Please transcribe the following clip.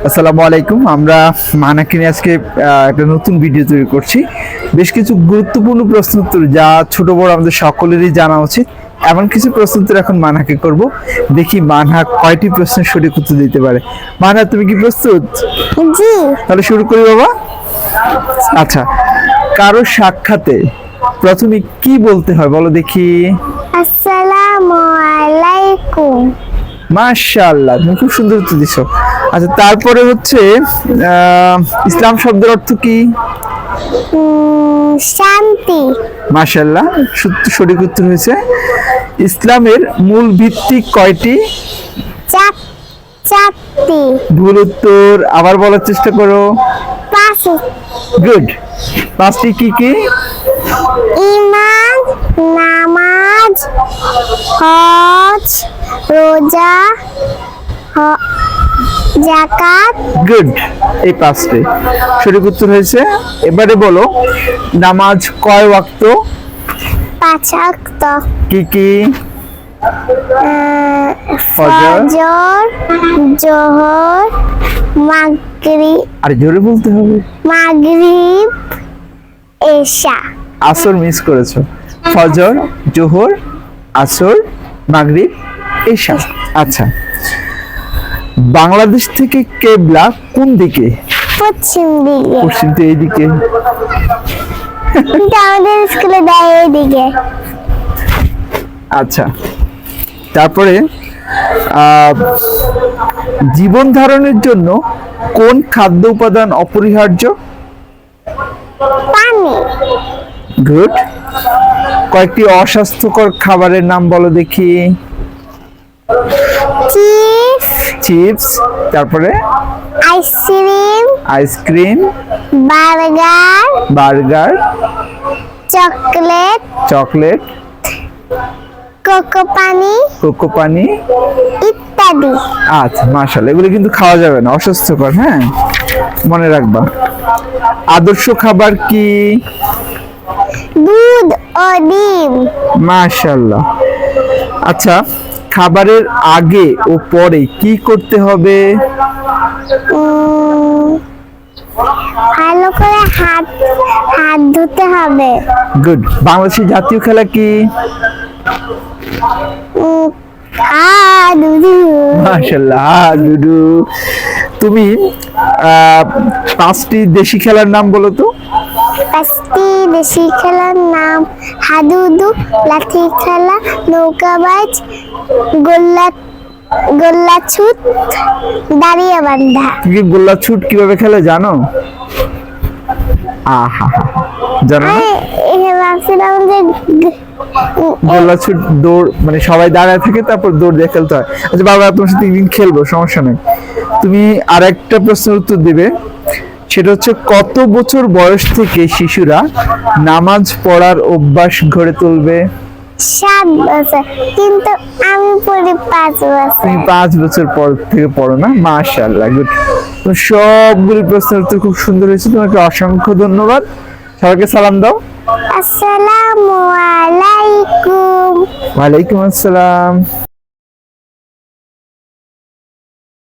আসসালামু আলাইকুম। আমরা মানাকে নিয়ে আজকে একটা নতুন ভিডিও তৈরি করছি। বেশ কিছু গুরুত্বপূর্ণ প্রশ্ন উত্তর যা ছোট বড় আমাদের সকলেরই জানা উচিত, এমন কিছু প্রশ্ন উত্তর এখন মানাকে করব। দেখি মানহা কয়টি প্রশ্নের সঠিক উত্তর দিতে পারে। মানহা, তুমি কি প্রস্তুত? জি। তাহলে শুরু করি বাবা। আচ্ছা, কারো সাক্ষাতে প্রথমে কি বলতে হয় বলো দেখি? আসসালামু আলাইকুম। মাশাআল্লাহ, তুমি খুব সুন্দর উত্তর দিছো। আচ্ছা, তারপরে হচ্ছে ইসলাম শব্দের অর্থ কি? শান্তি। মাশাআল্লাহ, সঠিক উত্তর হয়েছে। ইসলামের মূল ভিত্তি কয়টি? চারটি। ভুল উত্তর, আবার বলার চেষ্টা করো। পাঁচটি। গুড। পাঁচটি কি কি? ঈমান, নামাজ, হজ, রোজা, যাকাত। গুড, এই পাঁচটি সঠিক উত্তর হয়েছে। এবারে বলো, নামাজ কয় ওয়াক্ত? 5 ওয়াক্ত। কি কি? ফজর, জোহর, মাগরিব। আর জোরে বলতে হবে। মাগরিব, এশা। আসর মিস করেছো। ফজর, জোহর, আসর, মাগরিব, এশা। আচ্ছা, বাংলাদেশ থেকে কেবলা কোন দিকে? পশ্চিম দিকে। পশ্চিম তো এইদিকে। কিন্তু আমাদের স্কুলে দেয় এইদিকে। আচ্ছা, তারপরে জীবন ধারণের জন্য কোন খাদ্য উপাদান অপরিহার্য? পানি। গুড। কয়েকটি অস্বাস্থ্যকর খাবারের নাম বলো দেখি? চিপস, চিপস, তারপরে ice cream, ice cream, burger, chocolate, cocoa পানি ইত্যাদি। আচ্ছা, মাশাআল্লাহ, এগুলো কিন্তু খাওয়া যাবে না, অস্বাস্থ্যকর, হ্যাঁ, মনে রাখবা। আদর্শ খাবার কি? দুধ ও ডিম। মাশাআল্লাহ। আচ্ছা, খাবারের আগে ও পরে কি করতে হবে? ভালো করে হাত ধুতে হবে। গুড। বাংলাদেশের জাতীয় খেলা কি? হাডুডু। মাশাআল্লাহ, হাডুডু। তুমি পাঁচটি দেশি খেলার নাম বলো তো? পাঁচটি দেশি খেলার নাম: হাডুডু, লাঠি খেলা, নৌকাবাজ, গোল্লাছুট, দাঁড়িয়ে বান্ধা। তুমি কি গোল্লা ছুট কিভাবে খেলে জানো? আহা, জানো না? ভাবছিলাম যে গোল্লা ছুট দৌড়, মানে সবাই দাঁড়ায় থাকে, তারপর দৌড় দিয়ে খেলতে হয়। আচ্ছা বাবা, তোমার সাথে একদিন খেলবো, সমস্যা নেই। তুমি আরেকটা প্রশ্নের উত্তর দিবে, সেটা হচ্ছে কত বছর বয়স থেকে শিশুরা নামাজ পড়ার অভ্যাস গড়ে তুলবে? 7 বছর, কিন্তু আমি পড়ি 5 বছর। তুমি 5 বছর পর থেকে পড়ো না? মাশাআল্লাহ, গুড। সবগুলি প্রশ্নের উত্তর খুব সুন্দর হয়েছে, তোমাকে অসংখ্য ধন্যবাদ। সবাইকে সালাম দাও। আসসালামু আলাইকুম। ওয়ালাইকুম আসসালাম।